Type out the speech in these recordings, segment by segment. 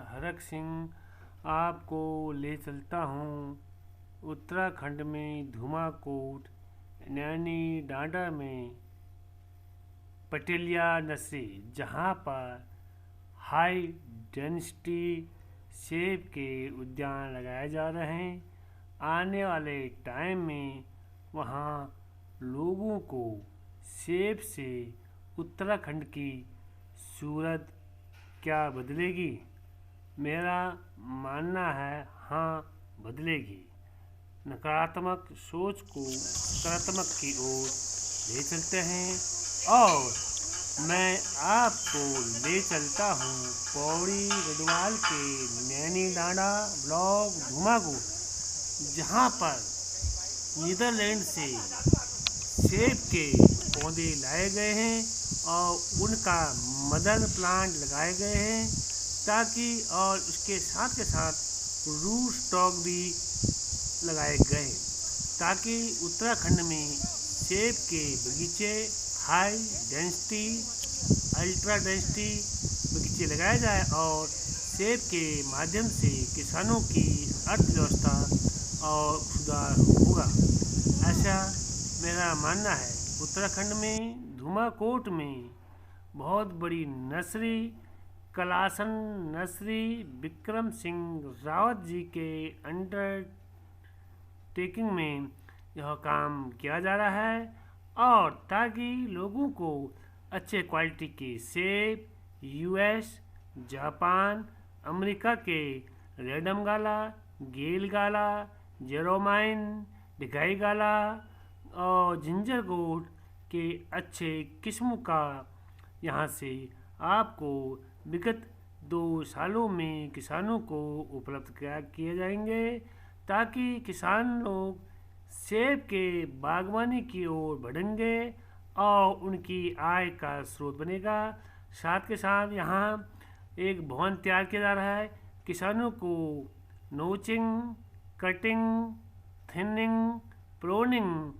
हरक सिंह आपको ले चलता हूँ उत्तराखंड में धुमाकोट नैनी डांडा में पटेलिया नर्सरी, जहाँ पर हाई डेंसिटी सेब के उद्यान लगाए जा रहे हैं। आने वाले टाइम में वहाँ लोगों को सेब से उत्तराखंड की सूरत क्या बदलेगी? मेरा मानना है हाँ, बदलेगी। नकारात्मक सोच को सकारात्मक की ओर ले चलते हैं और मैं आपको ले चलता हूँ पौड़ी गढ़वाल के नैनी डांडा ब्लॉक धुमाकोट, जहाँ पर नीदरलैंड से सेब के पौधे लाए गए हैं और उनका मदर प्लांट लगाए गए हैं, ताकि और उसके साथ के साथ रूट स्टॉक भी लगाए गए, ताकि उत्तराखंड में सेब के बगीचे हाई डेंसिटी अल्ट्रा डेंसिटी बगीचे लगाए जाए और सेब के माध्यम से किसानों की अर्थव्यवस्था और सुधार होगा। ऐसा मेरा मानना है। उत्तराखंड में धुमाकोट में बहुत बड़ी नर्सरी कलासन नर्सरी विक्रम सिंह रावत जी के अंडर टेकिंग में यह काम किया जा रहा है, और ताकि लोगों को अच्छे क्वालिटी के सेब यूएस, जापान, अमेरिका के रेडम गाला, गेल गाला, जेरोमाइन, डिगाई गाला और जिंजर गोट के अच्छे किस्म का यहाँ से आपको विगत 2 सालों में किसानों को उपलब्ध किए जाएंगे, ताकि किसान लोग सेब के बागवानी की ओर बढ़ेंगे और उनकी आय का स्रोत बनेगा। साथ के साथ यहाँ एक भवन तैयार किया जा रहा है। किसानों को नोचिंग, कटिंग, थिनिंग, प्रोनिंग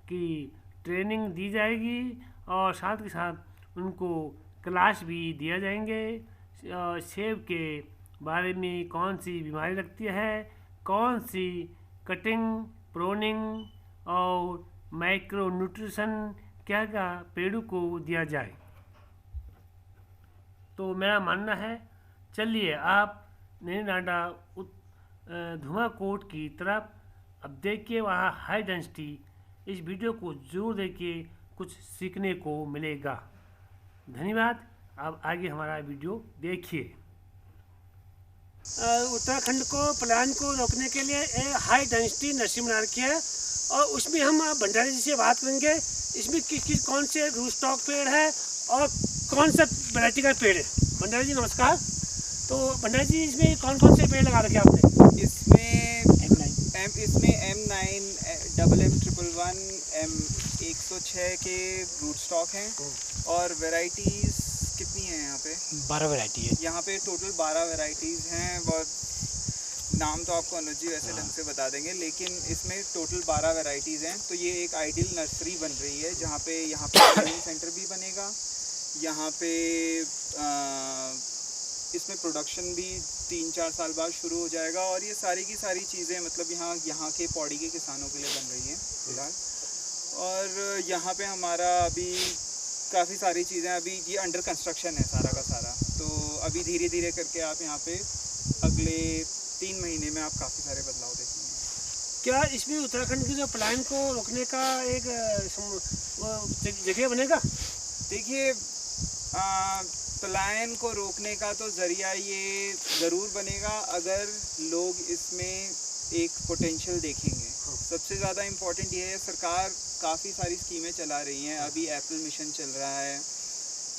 की ट्रेनिंग दी जाएगी और साथ के साथ उनको क्लास भी दिया जाएंगे। सेब के बारे में कौन सी बीमारी लगती है, कौन सी कटिंग, प्रोनिंग और माइक्रो न्यूट्रिशन क्या क्या पेड़ों को दिया जाए। तो मेरा मानना है, चलिए आप नैनी डांडा धुमाकोट की तरफ अब देखिए, वहाँ हाई डेंसिटी। इस वीडियो को जरूर देखिए, कुछ सीखने को मिलेगा। धन्यवाद। अब आगे हमारा वीडियो देखिए। उत्तराखंड को पलायन को रोकने के लिए एक हाई डेंसिटी नर्सरी बना रखी है, और उसमें हम भंडारी जी से बात करेंगे। इसमें किस कौन से रूट स्टॉक पेड़ है और कौन सा वैरायटी का पेड़ है। भंडारी जी नमस्कार। तो भंडारी जी, इसमें कौन कौन से पेड़ लगा रखे आपने? इसमें M9 MM111 M106 के रूट स्टॉक हैं, और वैरायटीज़ कितनी हैं यहाँ पे? 12 वैरायटी है यहाँ पे। टोटल 12 वैरायटीज़ हैं। बहुत नाम तो आपको अनुज जी वैसे ढंग से बता देंगे, लेकिन इसमें टोटल 12 वैरायटीज़ हैं। तो ये एक आइडियल नर्सरी बन रही है, जहाँ पे ट्रेनिंग सेंटर भी बनेगा। यहाँ पे इसमें प्रोडक्शन भी 3-4 साल बाद शुरू हो जाएगा, और ये सारी की सारी चीज़ें मतलब यहाँ के पौड़ी के किसानों के लिए बन रही हैं फिलहाल। और यहाँ पे हमारा अभी काफ़ी सारी चीज़ें, अभी ये अंडर कंस्ट्रक्शन है सारा का सारा। तो अभी धीरे धीरे करके आप यहाँ पे अगले 3 महीने में आप काफ़ी सारे बदलाव देखेंगे। क्या इसमें उत्तराखंड की जो पलायन को रोकने का एक जगह बनेगा? देखिए, पलायन को रोकने का तो ज़रिया ये ज़रूर बनेगा अगर लोग इसमें एक पोटेंशियल देखेंगे। सबसे ज़्यादा इम्पोर्टेंट ये है, सरकार काफ़ी सारी स्कीमें चला रही हैं। अभी एप्पल मिशन चल रहा है,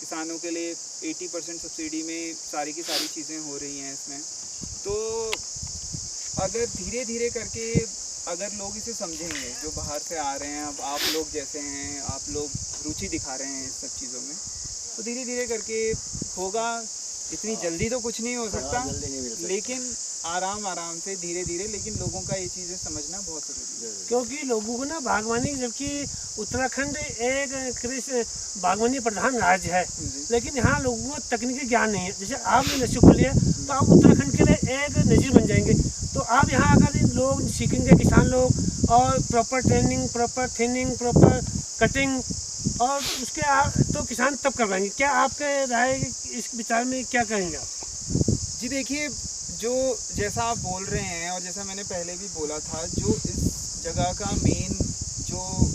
किसानों के लिए 80% सब्सिडी में सारी की सारी चीज़ें हो रही हैं इसमें। तो अगर धीरे धीरे करके अगर लोग इसे समझेंगे, जो बाहर से आ रहे हैं, अब आप लोग जैसे हैं, आप लोग रुचि दिखा रहे हैं इस सब चीज़ों में, तो धीरे धीरे करके होगा। इतनी जल्दी तो कुछ नहीं हो सकता, जल्दी नहीं मिल सकता। लेकिन आराम से धीरे धीरे, लेकिन लोगों का ये चीज़ें समझना बहुत जरूरी है। क्योंकि लोगों को ना बागवानी, जबकि उत्तराखंड एक कृषि बागवानी प्रधान राज्य है, लेकिन यहाँ लोगों को तकनीकी ज्ञान नहीं है। जैसे आपने नर्सरी खोली है तो आप उत्तराखंड के लिए एक नज़ीर बन जाएंगे। तो आप यहाँ अगर लोग सीखेंगे, किसान लोग, और proper training, proper thinning, proper cutting, और उसके तो किसान तब कर पाएंगे। क्या आपके राय इस विचार में क्या कहेंगे आप? जी देखिए, जो जैसा आप बोल रहे हैं और जैसा मैंने पहले भी बोला था, जो इस जगह का मेन जो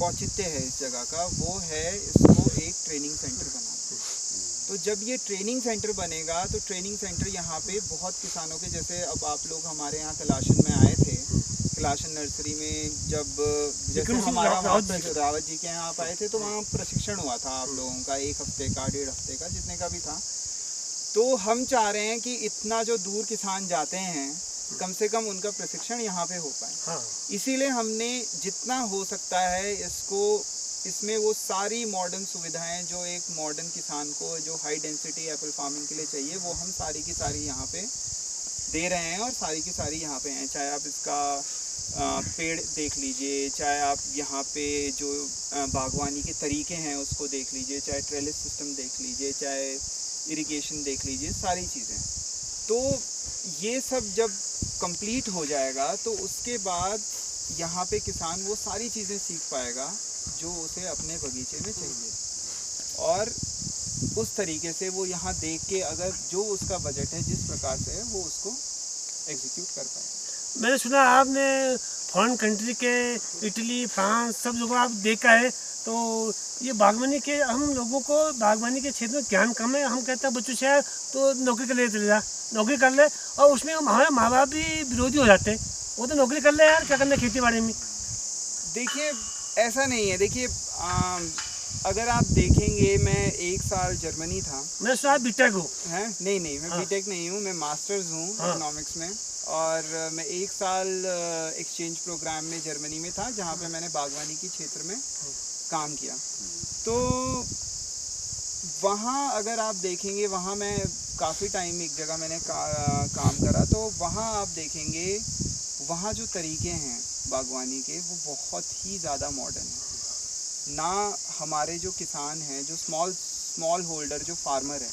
औचित्य है इस जगह का, वो है इसको एक ट्रेनिंग सेंटर बनाना। तो जब ये ट्रेनिंग सेंटर बनेगा तो ट्रेनिंग सेंटर यहाँ पे बहुत किसानों के, जैसे अब आप लोग हमारे यहाँ कैलाशन में आए थे, कैलाशन नर्सरी में जब जैसे हमारा रावत जी के यहाँ आप आए थे, तो वहाँ प्रशिक्षण हुआ था आप लोगों का 1 हफ्ते का, 1.5 हफ्ते का, जितने का भी था। तो हम चाह रहे हैं कि इतना जो दूर किसान जाते हैं, कम से कम उनका प्रशिक्षण यहाँ पे हो पाए। हाँ। इसीलिए हमने जितना हो सकता है इसमें वो सारी मॉडर्न सुविधाएं जो एक मॉडर्न किसान को जो हाई डेंसिटी एप्पल फार्मिंग के लिए चाहिए, वो हम सारी की सारी यहाँ पे दे रहे हैं, और सारी की सारी यहाँ पे हैं। चाहे आप इसका पेड़ देख लीजिए, चाहे आप यहाँ पे जो बागवानी के तरीके हैं उसको देख लीजिए, चाहे ट्रेलिस सिस्टम देख लीजिए, चाहे इरिगेशन देख लीजिए, सारी चीज़ें। तो ये सब जब कंप्लीट हो जाएगा तो उसके बाद यहाँ पे किसान वो सारी चीज़ें सीख पाएगा जो उसे अपने बगीचे में चाहिए, और उस तरीके से वो यहाँ देख के अगर जो उसका बजट है जिस प्रकार से है वो उसको एग्जीक्यूट कर पाएगा। मैंने सुना आपने फॉरेन कंट्री के इटली, फ्रांस, सब जगह आप देखा है। तो ये बागवानी के, हम लोगों को बागवानी के क्षेत्र में ज्ञान कम है। हम कहते हैं बच्चों से यार तो नौकरी कर ले, चले जा नौकरी कर ले, और उसमें हमारे माँ बाप भी विरोधी हो जाते हैं। वो तो नौकरी कर ले यार, क्या करना खेती बाड़ी में। देखिए ऐसा नहीं है। देखिए अगर आप देखेंगे, मैं 1 साल जर्मनी था। मैं सुना बीटेक हूँ। हैं? नहीं मैं हाँ। बीटेक नहीं हूँ, मैं मास्टर्स हूँ इकोनॉमिक्स में, और मैं 1 साल एक्सचेंज प्रोग्राम में जर्मनी में था, जहाँ पे मैंने बागवानी के क्षेत्र में काम किया। तो वहाँ अगर आप देखेंगे, वहाँ मैं काफ़ी टाइम एक जगह मैंने काम करा, तो वहाँ आप देखेंगे वहाँ जो तरीके हैं बागवानी के वो बहुत ही ज़्यादा मॉडर्न है। ना हमारे जो किसान हैं, जो स्मॉल होल्डर जो फार्मर हैं,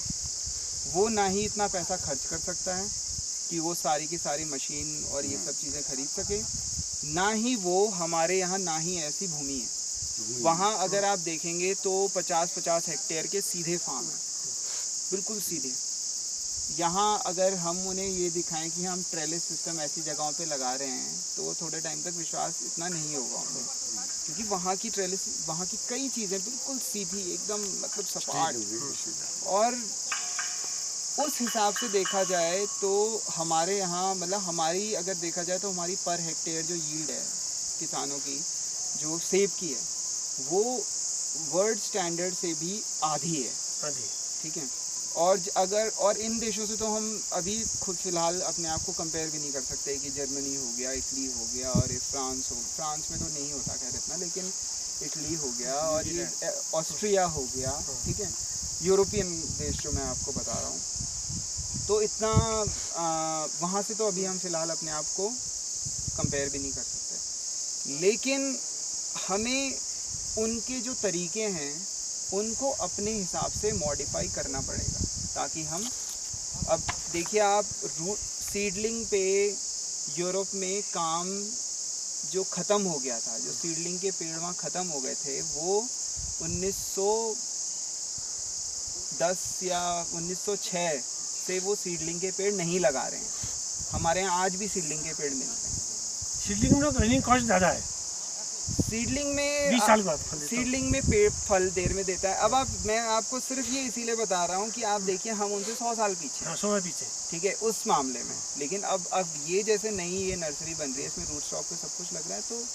वो ना ही इतना पैसा खर्च कर सकता है कि वो सारी की सारी मशीन और ये सब चीज़ें खरीद सके, ना ही वो हमारे यहाँ ना ही ऐसी भूमि है। वहाँ अगर आप देखेंगे तो 50-50 हेक्टेयर के सीधे फार्म हैं, बिल्कुल सीधे। यहाँ अगर हम उन्हें ये दिखाएं कि हम ट्रेलिस सिस्टम ऐसी जगहों पे लगा रहे हैं, तो वो थोड़े टाइम तक विश्वास इतना नहीं होगा उन्हें, क्योंकि वहाँ की ट्रेलिस, वहाँ की कई चीज़ें बिल्कुल सीधी, एकदम मतलब सपाट। और उस हिसाब से देखा जाए तो हमारे यहाँ, मतलब हमारी अगर देखा जाए तो हमारी पर हेक्टेयर जो यील्ड है किसानों की, जो सेब की है, वो वर्ल्ड स्टैंडर्ड से भी आधी है। ठीक है। और इन देशों से तो हम अभी खुद फिलहाल अपने आप को कंपेयर भी नहीं कर सकते कि जर्मनी हो गया, इटली हो गया, और फ्रांस में तो नहीं होता खैर इतना, लेकिन इटली हो गया, और ये ऑस्ट्रिया हो गया। ठीक है। यूरोपियन देश जो मैं आपको बता रहा हूँ, तो इतना वहाँ से तो अभी हम फिलहाल अपने आप को कंपेयर भी नहीं कर सकते। लेकिन हमें उनके जो तरीके हैं उनको अपने हिसाब से मॉडिफाई करना पड़ेगा, ताकि हम, अब देखिए आप रूट सीडलिंग पे यूरोप में काम जो ख़त्म हो गया था, जो सीडलिंग के पेड़ वहाँ ख़त्म हो गए थे, वो 1910 या 1906 से वो सीडलिंग के पेड़ नहीं लगा रहे हैं। हमारे यहाँ आज भी सीडलिंग के पेड़ मिलते हैं। सीडलिंग में रनिंग कॉस्ट ज़्यादा है। सीडलिंग में 20 साल बाद सीडलिंग में पेड़ फल देर में देता है। अब मैं आपको सिर्फ ये इसीलिए बता रहा हूँ कि आप देखिए हम उनसे 100 साल पीछे। हाँ, 100 पीछे। ठीक है, उस मामले में। लेकिन अब ये जैसे नई ये नर्सरी बन रही है, इसमें रूट स्टॉक पे सब कुछ लग रहा है, तो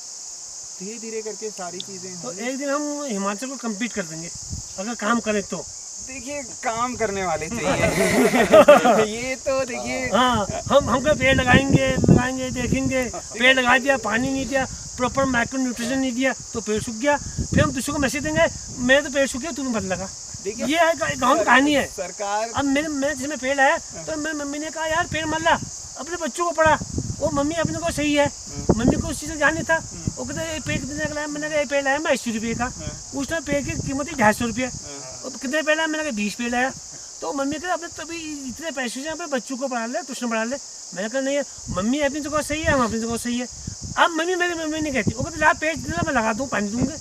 धीरे धीरे करके सारी चीज़ें। तो एक दिन हम हिमाचल को कम्पीट कर देंगे अगर काम करें तो। देखिए काम करने वाले चाहिए। ये तो देखिए हाँ, हम पेड़ लगाएंगे देखेंगे, पेड़ लगा दिया, पानी नहीं दिया, प्रॉपर माइक्रो न्यूट्रिशन नहीं दिया तो पेड़ सूख गया। फिर हम दूसरे को मैसेज देंगे मेरे तो पेड़ सूख गया, तूने मत लगा। देखिए ये गाँव की कहानी है। सरकार अब मेरे जिसमें पेड़ है तो मेरी मम्मी ने कहा यार पेड़ मत ला, अपने बच्चों को पढ़ा। वो मम्मी अपने को सही है, मम्मी को उस चीज़ से जान नहीं था। वो कहते ये पेड़ कितने का लाया, मैंने कहा ये पेड़ लाया मैं 80 रुपये का। उस टाइम पेड़ की कीमत थी 250 रुपये। और कितने पेड़ लाया, मैंने कहा 20 पेड़ लाया। तो मम्मी कहते अपने तभी इतने पैसे से अपने बच्चों को पढ़ा ले, ट्यूशन पढ़ा ले। मैंने कहा नहीं है, मम्मी अपनी जगह सही है, हम अपनी जगह सही है। अब मेरी मम्मी नहीं कहती, वो कहते ला पेड़ देना मैं लगा दूँ, पानी दूँगा।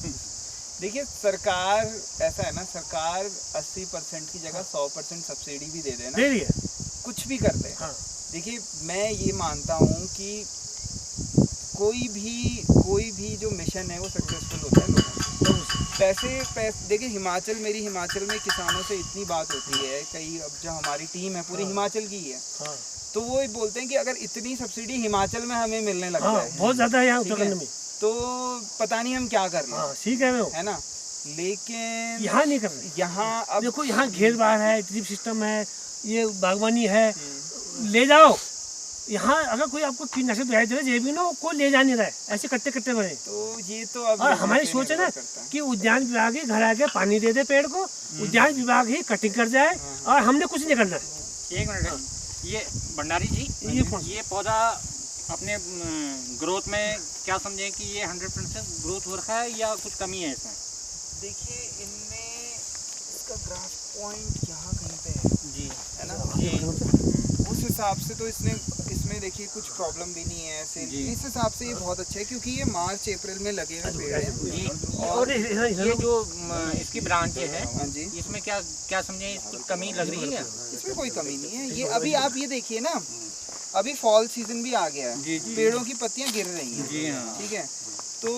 देखिए सरकार ऐसा है ना, सरकार 80% की जगह 100% सब्सिडी भी दे देना, दे रही है, कुछ भी कर दे। हाँ। देखिए मैं ये मानता हूँ कि कोई भी जो मिशन है वो सक्सेसफुल होता है लोगों से। पैसे देखिए मेरी हिमाचल में किसानों से इतनी बात होती है, कई अब जो हमारी टीम है पूरी हिमाचल की है, तो वो बोलते हैं कि अगर इतनी सब्सिडी हिमाचल में हमें मिलने लग जाए, बहुत ज़्यादा है यहाँ उत्तराखंड में, तो पता नहीं हम क्या कर लें। ठीक है वो, है ना, लेकिन यहाँ नहीं कर रहे। यहाँ अब देखो यहाँ घेर बार है, ड्रिप सिस्टम है, ये बागवानी है, ले जाओ। यहाँ अगर कोई आपको कीटनाशक दवाई दे रहा है ना, कोई ले जा नहीं रहा है, ऐसे कट्टे कट्टे बने। तो ये तो अब और हमारी सोच है ना कि उद्यान विभाग ही घर आके पानी दे दे पेड़ को, उद्यान विभाग ही कटिंग कर जाए और हमने कुछ नहीं करना है। एक मिनट, ये भंडारी जी, ये पौधा अपने ग्रोथ में क्या समझें कि ये 100% ग्रोथ हो रखा है या कुछ कमी है इसमें? देखिए इनमें इसका ग्राफ पॉइंट यहाँ कहीं पे है जी, है ना जी। उस हिसाब से तो इसमें देखिए कुछ प्रॉब्लम भी नहीं है ऐसे। इस हिसाब से ये बहुत अच्छा है क्योंकि ये मार्च अप्रैल में लगे हुए पेड़ हैं जी। और ये जो इसकी ब्रांच है, हाँ जी, इसमें क्या समझें, कुछ कमी लग रही है? इसमें कोई कमी नहीं है। ये अभी आप ये देखिए ना, अभी फॉल सीजन भी आ गया है, पेड़ों की पत्तियां गिर रही हैं। जी हाँ। ठीक है, तो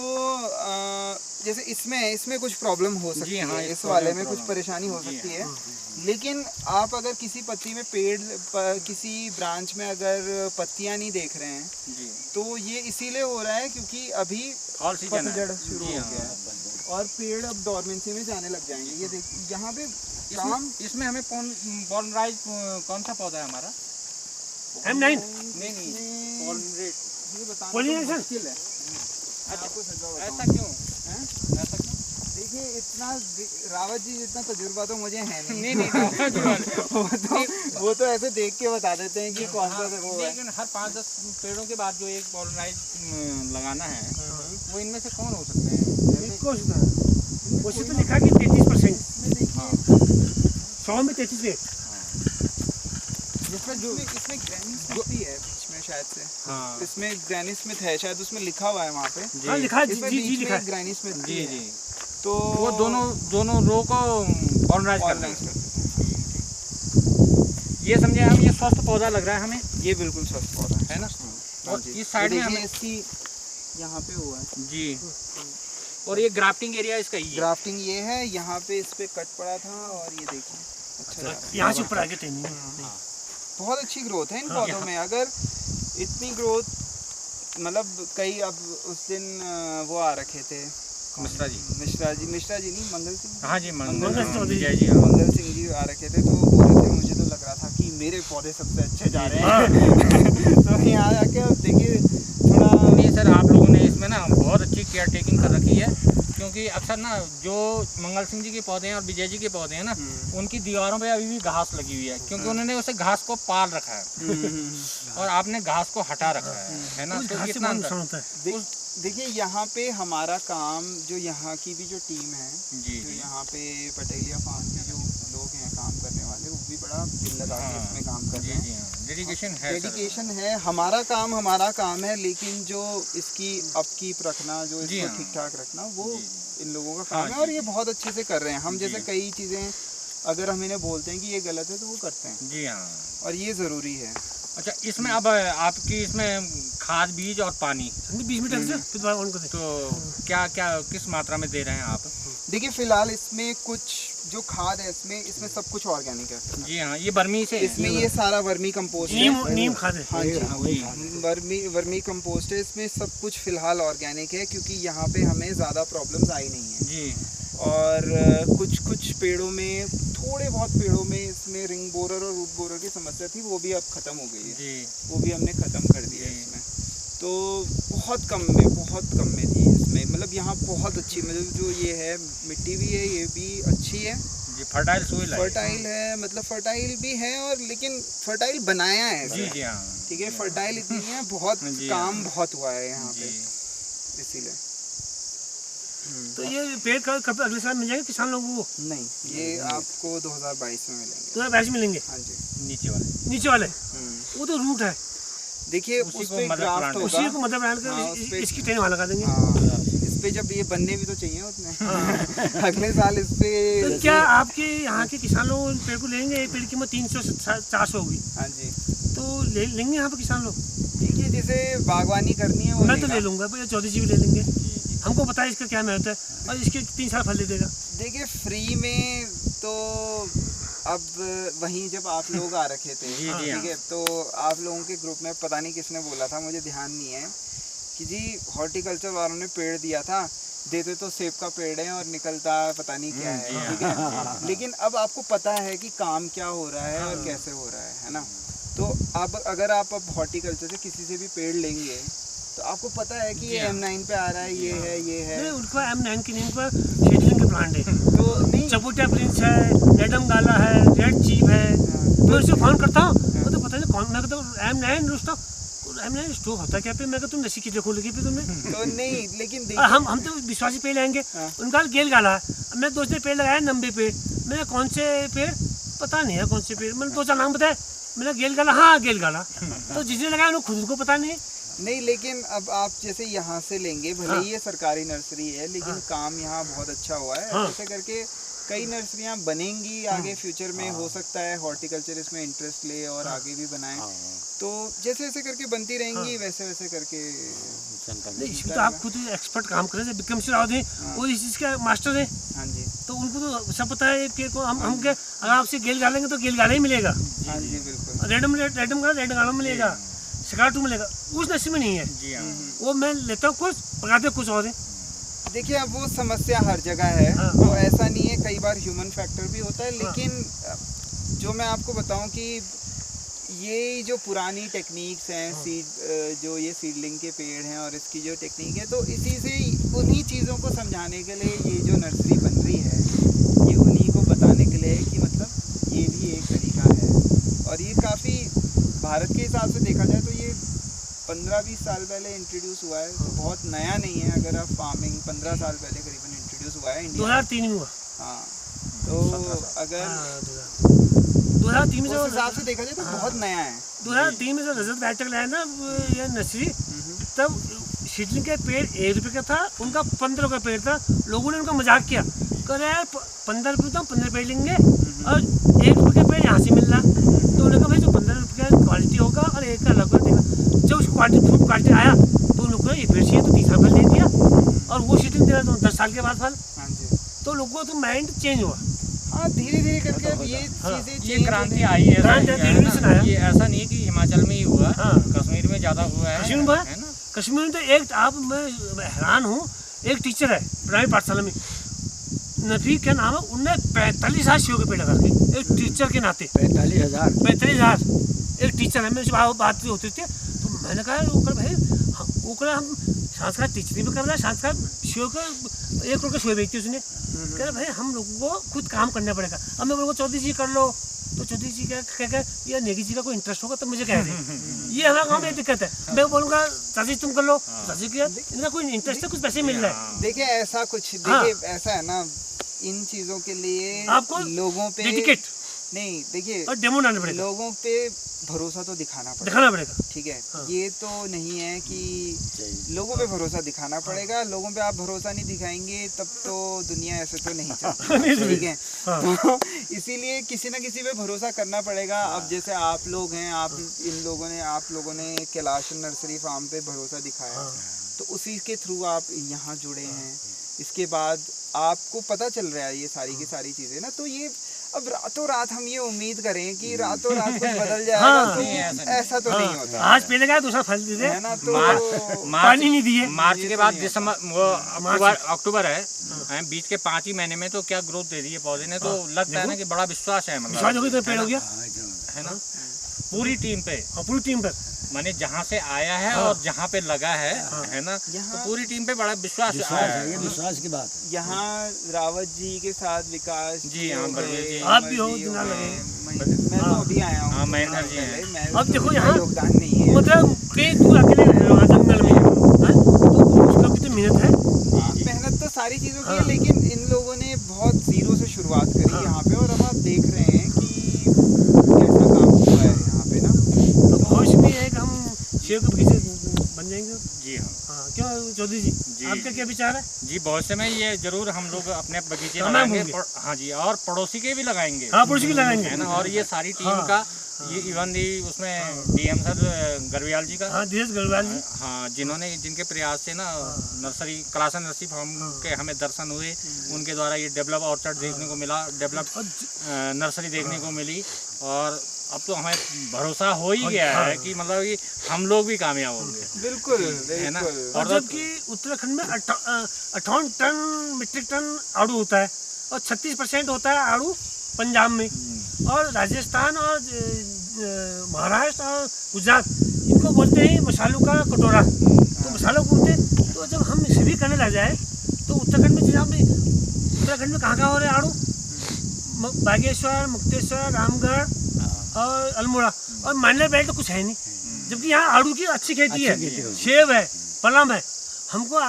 जैसे इसमें कुछ प्रॉब्लम हो सकती हाँ, है, इस वाले में कुछ परेशानी हो सकती है, लेकिन आप अगर किसी पत्ती में किसी ब्रांच में अगर पत्तियां नहीं देख रहे हैं जी, तो ये इसीलिए हो रहा है क्योंकि अभी पतझड़ शुरू हो गया है और पेड़ अब डोरमेंसी में जाने लग जाएंगे। ये देखिए यहाँ पे काम इसमें हमें पॉलिनाइज कौन सा पौधा है हमारा? M9 नहीं, ये बताना Pollination? मुश्किल है। आपको ऐसा क्यों? ऐसा क्यों? देखिए इतना रावत जी जितना तजुर्बा तो मुझे है नहीं। वो तो ऐसे देख के बता देते हैं कि कौन सा वो है। लेकिन हर 5-10 पेड़ों के बाद जो एक पॉलिनाइज लगाना है, वो इनमें से कौन हो सकते हैं? कोशिश तो लिखा कि 33%, 100 में 33 पेड़। जिसमें इसमें ग्रैनी स्मिथ भी है बीच में शायद से। हाँ। इसमें ग्रैनी स्मिथ है शायद, उसमें लिखा हुआ है वहाँ पे। हाँ लिखा है, इसमें जी बीच लिखा में है। ग्रैनी स्मिथ जी जी। तो वो दोनों रो को पॉलिनाइज करना है। ये समझे हम, ये स्वस्थ पौधा लग रहा है हमें, ये बिल्कुल स्वस्थ पौधा है ना? हाँ और जी। इस साइड में देखिए हमें इसकी यहाँ पे हुआ है जी, और ये ग्राफ्टिंग एरिया इसका ही है। ग्राफ्टिंग, ये है यहाँ पे इस पे कट पड़ा था और ये देखिए अच्छा जा रहा है। यहाँ से ऊपर आगे ट्रेनिंग। बहुत अच्छी ग्रोथ है इन पौधों में। अगर इतनी ग्रोथ, मतलब कई अब उस दिन वो आ रखे थे मिश्रा जी नहीं, मंगल सिंह। हाँ जी, मंगल सिंह चौधरी जी हाँ। मंगल सिंह जी आ रखे थे तो बोल रहे थे, मुझे तो लग रहा था कि मेरे पौधे सबसे अच्छे जा रहे हैं। तो यहाँ आके अब देखिए थोड़ा नहीं सर, आप लोगों ने इसमें ना बहुत अच्छी केयर टेकिंग कर रखी है, क्योंकि अक्सर ना जो मंगल सिंह जी के पौधे हैं और विजय जी के पौधे हैं ना, उनकी दीवारों पे अभी भी घास लगी हुई है, क्योंकि उन्होंने उसे घास को पाल रखा है और आपने घास को हटा रखा है ना? तो कितना नुकसान होता है। देखिए यहाँ पे हमारा काम, जो यहाँ की भी जो टीम है, जी जो यहाँ पे पटेलिया फार्म के जो लोग हैं काम करने वाले, वो भी बड़ा दिल लगा के इसमें काम कर रहे हैं। डेडिकेशन है। हमारा काम है, लेकिन जो इसकी अपकीप रखना, जो इसको ठीक ठाक रखना, वो इन लोगों का काम है और ये बहुत अच्छे से कर रहे हैं। हम जैसे कई चीज़ें अगर हम इन्हें बोलते हैं कि ये गलत है तो वो करते हैं। जी हाँ, और ये ज़रूरी है। अच्छा, इसमें अब आपकी इसमें खाद, बीज और पानी 20 मीटर से फिर दोबारा ऑन कर दे। तो क्या किस मात्रा में दे रहे हैं आप? देखिए फिलहाल इसमें कुछ जो खाद है, इसमें सब कुछ ऑर्गेनिक है। जी हाँ, ये बर्मी से, इसमें ये सारा वर्मी कंपोस्ट नीम खाद है। हाँ जी, वर्मी कंपोस्ट है। इसमें सब कुछ फिलहाल ऑर्गेनिक है क्योंकि यहाँ पे हमें ज़्यादा प्रॉब्लम्स आई नहीं है। जी। और कुछ कुछ पेड़ों में, थोड़े बहुत पेड़ों में इसमें रिंग बोरर और रूट बोरर की समस्या थी, वो भी अब ख़त्म हो गई है जी। वो भी हमने ख़त्म कर दिया है इसमें। तो बहुत कम में थी इसमें, मतलब यहाँ बहुत अच्छी, मतलब जो ये है मिट्टी भी है, ये भी अच्छी है, जी फर्टाइल सोइल है। फर्टाइल है, मतलब फर्टाइल भी है, और लेकिन फर्टाइल बनाया है जी जी हाँ। ठीक है, फर्टाइल इतनी है, बहुत जी, काम हाँ। बहुत हुआ है यहाँ पे, जी। इसीलिए। तो ये पेड़ कब अगले साल मिल जाएंगे किसान लोगों को? नहीं, ये आपको 2022 में मिलेंगे। 2022 मिलेंगे? हाँ जी। नीचे वाले। नीचे वाले वो तो रूट है, देखिए उसी उस को पे मदर ग्राफ्ट प्लांट होगा, उसी को मतलब बनाकर हाँ, उस पे- इसकी ट्रेन वहाँ लगा देंगे। हाँ, इस पे जब ये बनने भी तो चाहिए उतने अगले साल इस पे तो क्या आपके यहाँ के किसान लोग इन पेड़ को लेंगे? ये पेड़ की कीमत 300 से 400 होगी, हाँ जी, तो लेंगे यहाँ पे किसान लोग? देखिए जिसे बागवानी करनी है वो मैं तो लेगा। ले लूँगा भैया, चौधरी जी भी ले लेंगे। हमको पता है इसका क्या मेहनत है, और इसके 3 साल फल दे देगा। देखिए फ्री में तो अब वहीं जब आप लोग आ रखे थे जी, जी, ठीक है, तो आप लोगों के ग्रुप में पता नहीं किसने बोला था, मुझे ध्यान नहीं है, कि जी हॉर्टिकल्चर वालों ने पेड़ दिया था, देते तो सेब का पेड़ है और निकलता पता नहीं क्या है, ठीक है, लेकिन अब आपको पता है कि काम क्या हो रहा है और कैसे हो रहा है ना। तो अब अगर आप अब हॉर्टिकल्चर से किसी से भी पेड़ लेंगे तो आपको पता है कि ये M9 पे आ रहा है, ये है, ये है, नहीं, उनका M9 की नहीं, उनका शेड्यूलिंग के प्लांट है, तो नहीं चपोटा प्रिंस है, रेडम गाला है, रेड चीप है, मैं उससे फोन करता हूँ, वो तो पता नहीं कौन, मैं कहता हूँ M9 दोस्तों, M9 स्टोव होता क्या पे? मैं कहता तुम नसी की खोल लगी पे तुमने। तो नहीं, लेकिन और देखिए हम तो विश्वासी पेड़ लेंगे, उनका गेल गाला है, मैं दोस्त ने पेड़ लगाया 90 पेड़, मैंने कौन से पेड़ पता नहीं है, कौन से पेड़, मैंने 2-4 नाम बताया, मैंने गेल गाला, हाँ गेल गाला, तो जिसने लगाया उन्हें खुद को पता नहीं। नहीं, लेकिन अब आप जैसे यहाँ से लेंगे, भले ही ये सरकारी नर्सरी है, लेकिन काम यहाँ बहुत अच्छा हुआ है, ऐसे करके कई नर्सरियाँ बनेंगी आगे फ्यूचर में, हो सकता है हॉर्टिकल्चर इसमें इंटरेस्ट ले और आगे भी बनाए, तो जैसे जैसे करके बनती रहेंगी वैसे वैसे करके। नहीं, इसमें तो आप खुद एक्सपर्ट काम करें, विक्रम सिंह रावत हैं, वो इस चीज़ के मास्टर हैं, हाँ जी, तो उनको तो सब पता है कि हम क्या, अगर आपसे गेल गालेंगे तो गेल गाला ही मिलेगा, हाँ जी बिल्कुल, रेड गाला मिलेगा, शिकाटू मिलेगा, उस नस्ल में नहीं है। जी हाँ। वो मैं लेता हूँ कुछ, पकाते कुछ और है। देखिए अब वो समस्या हर जगह है, हाँ। तो ऐसा नहीं है, कई बार ह्यूमन फैक्टर भी होता है, लेकिन जो मैं आपको बताऊं कि ये जो पुरानी टेक्निक्स हैं, सीड जो ये सीडलिंग के पेड़ हैं और इसकी जो टेक्निक है, तो इसी से उन्हीं चीज़ों को समझाने के लिए ये जो नर्सरी बन रही है, ये उन्हीं को बताने के लिए है कि मतलब ये भी एक तरीका है, और ये काफ़ी भारत के हिसाब से देखा जाए तो ये 15-20 साल पहले इंट्रोड्यूस हुआ है, तो बहुत नया नहीं है, अगर आप फार्मिंग 15 साल पहले करीबन इंट्रोड्यूस हुआ है इंडिया। 2003 में हुआ। हाँ, तो अगर 2003 में उस हिसाब से देखा जाए तो बहुत नया है। 2003 में जब रजत बैठक लाया ना ये नर्सरी, तब सीडलिंग के पेड़ 1 रुपये का था, उनका 15 का पेड़ था, लोगों ने उनका मजाक किया, कह रहे यार 15 रुपये तो हम 15 पेड़ लेंगे और 1 रुपये का पेड़ यहाँ से मिल रहा, तो उन्होंने कहा भाई जो 15 रुपये का क्वालिटी होगा और एक का अलग देगा। जब उसको क्वालिटी आया तो उन लोगों को ये पेड़ चाहिए तो 30 साल फल दे दिया, और वो सीटिंग दे रहा तो 10 साल के बाद फल, हाँ जी, तो लोगों का तो माइंड चेंज हुआ। हाँ धीरे धीरे करके अब ये चीज़ें ये क्रांति आई है, ये ऐसा नहीं है कि हिमाचल में ही हुआ, कश्मीर में ज़्यादा हुआ है, कश्मीर में है ना, कश्मीर में तो एक आप मैं हैरान हूँ, एक टीचर है प्राइमरी पाठशाला में, नफी क्या नाम है, उनने 45,000 सेव के पेड़ लगा रखे, एक टीचर के नाते 45,000 एक टीचर है, मेरे से बात होती थी, तो मैंने कहा ओकर भाई ओकरा हम संस्कार टीचरी भी कर रहे हैं, संस्कार सेव का 1 करोड़ का सेव बेचती उसने, कह रहे भाई हम लोगों को खुद काम करना पड़ेगा। अब मैं बोलूँगा चौधरी जी कर लो, तो चौधरी जी क्या या नेगी जी का कोई इंटरेस्ट होगा तो मुझे कह दें, ये हमारे गाँव में दिक्कत है, मैं बोलूँगा चाची तुम कर लो, चाची क्या इनका कोई इंटरेस्ट है, कुछ पैसे मिल रहा है। देखिए ऐसा कुछ, देखिए ऐसा है ना, इन चीज़ों के लिए आपको लोगों पे डेडिकेट नहीं, देखिए और डेमो डालना पड़ेगा, लोगों पे भरोसा तो दिखाना पड़ेगा, ठीक है, ये तो नहीं है कि लोगों पे भरोसा दिखाना पड़ेगा, लोगों पे आप भरोसा नहीं दिखाएंगे तब तो दुनिया ऐसे तो नहीं चलती, ठीक है, तो इसीलिए किसी ना किसी पे भरोसा करना पड़ेगा। अब जैसे आप लोग हैं, आप लोगों ने कैलाश नर्सरी फार्म पे भरोसा दिखाया, तो उसी के थ्रू आप यहाँ जुड़े हैं, इसके बाद आपको पता चल रहा है ये सारी की सारी चीज़ें ना, तो ये अब रातों रात हम ये उम्मीद करें कि रातों रात कुछ बदल जाएगा, हाँ, तो नहीं, ऐसा तो नहीं होता आज पहले का दूसरा फल दे दे, है ना। तो पानी नहीं दिए। मार्च के बाद दिसंबर वो अक्टूबर है, बीच के 5 ही महीने में तो क्या ग्रोथ दे दी है पौधे ने। तो लगता है ना कि बड़ा विश्वास है, विश्वास हो गया तो पेड़ हो गया है ना पूरी टीम पे, पूरी टीम पर। माने जहाँ से आया है और जहाँ पे लगा है ना, तो पूरी टीम पे बड़ा विश्वास है। ये विश्वास की बात है। यहाँ रावत जी के साथ विकास जी, हाँ, बलबीर जी, आप भी हो, दिना लगे। मैं तो अभी आया हूँ, हाँ, महेंद्र जी हैं। अब देखो यहाँ योगदान नहीं है, मतलब कई दूर अकेले रह रहे हो जंगल में, हैं? तो उसका भी तो मेहनत है। मेहनत तो सारी चीज़ों की है, लेकिन इन लोगों ने बहुत जीरो से शुरुआत करी यहाँ पे, और अब आप देख रहे हैं कि कैसा काम हुआ है यहाँ पे ना। तो भविष्य में है कि हम सेब के बगीचे बन जाएंगे। जी हाँ, हाँ, क्यों चौधरी जी, आपका क्या विचार है? जी भविष्य में ये जरूर हम लोग अपने बगीचे हाँ, लगाएंगे। होंगे। हाँ जी, और पड़ोसी के भी लगाएंगे, हाँ, पुरुष भी लगाएंगे, है ना। और ये सारी टीम हाँ, का ये इवन उसमें डीएम सर गरवियाल जी का, हाँ, धीरज गढ़वाल जी, हाँ, जिनके प्रयास से ना नर्सरी कलासन नर्सरी फार्म के हमें दर्शन हुए, उनके द्वारा ये डेवलप ऑर्चर्ड देखने को मिला, डेवलप नर्सरी देखने को मिली। और अब तो हमें भरोसा हो ही गया है कि मतलब कि हम लोग भी कामयाब होंगे, बिल्कुल है ना। बिल्कुल। और जबकि उत्तराखंड में 58 टन मीट्रिक टन आड़ू होता है, और 36% होता है आड़ू पंजाब में, और राजस्थान और महाराष्ट्र और गुजरात इनको बोलते हैं मसालों का कटोरा। तो मसालों को बोलते हैं। तो जब हम इसे भी करने लग जाए तो उत्तराखंड में उत्तराखंड में कहाँ हो रहे हैं आड़ू? बागेश्वर, मुक्तेश्वर, रामगढ़ और अल्मोड़ा, और मांडला बेल्ट तो कुछ है नहीं। जबकि यहाँ आड़ू की अच्छी खेती है, सेब है, पलम है। हमको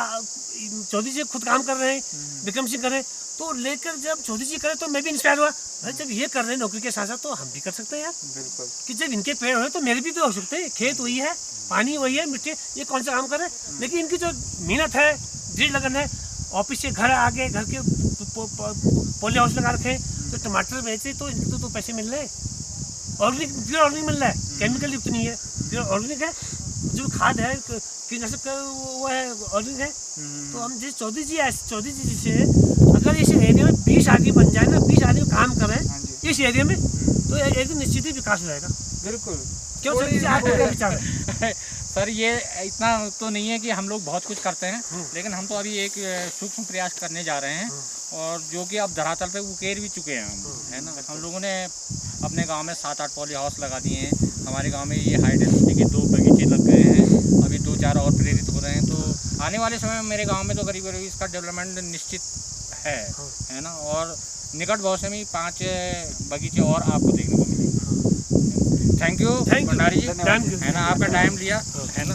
चौधरी जी खुद काम कर रहे हैं, विक्रम सिंह कर रहे हैं, तो लेकर जब चौधरी जी करे तो मैं भी इंस्पायर हुआ, भाई जब ये कर रहे हैं नौकरी के साथ साथ तो हम भी कर सकते हैं यार। बिल्कुल कि जब इनके पेड़ हो तो मेरे भी तो हो सकते हैं। खेत वही है, पानी वही है, मिट्टी, ये कौन सा काम कर रहे हैं? लेकिन इनकी जो मेहनत है, दृढ़ लगन है, ऑफिस से घर आके घर के पोले हाउस लगा रखे, तो टमाटर बेचे तो इनको तो पैसे मिल रहे हैं। ऑर्गेनिक, प्योर ऑर्गेनिक मिल रहा है, केमिकल युक्त नहीं है, प्योर ऑर्गेनिक है। जो खाद है, कीटनाशक का वो है, ऑर्गेनिक है। तो हम जिस चौधरी जी से अगर इस एरिया में 20 आदमी बन जाए ना, 20 आदमी काम करें इस एरिया में, तो एक दिन निश्चित ही विकास हो जाएगा। बिल्कुल। क्यों सर, आपका क्या विचार है? सर ये इतना तो नहीं है कि हम लोग बहुत कुछ करते हैं, लेकिन हम तो अभी एक सूक्ष्म प्रयास करने जा रहे हैं, और जो कि अब धरातल पे उकेर भी चुके हैं हम, है ना। हम लोगों ने अपने गांव में 7-8 पॉली हाउस लगा दिए हैं। हमारे गांव में ये हाई डेंसिटी के 2 बगीचे लग गए हैं, अभी 2-4 और प्रेरित हो रहे हैं। तो आने वाले समय में मेरे गांव में तो करीब इसका डेवलपमेंट निश्चित है ना। और निकट भविष्य में 5 बगीचे और आपको देखने को मिलेंगे। थैंक यू भंडारी जी, है ना, आपका टाइम लिया, है ना।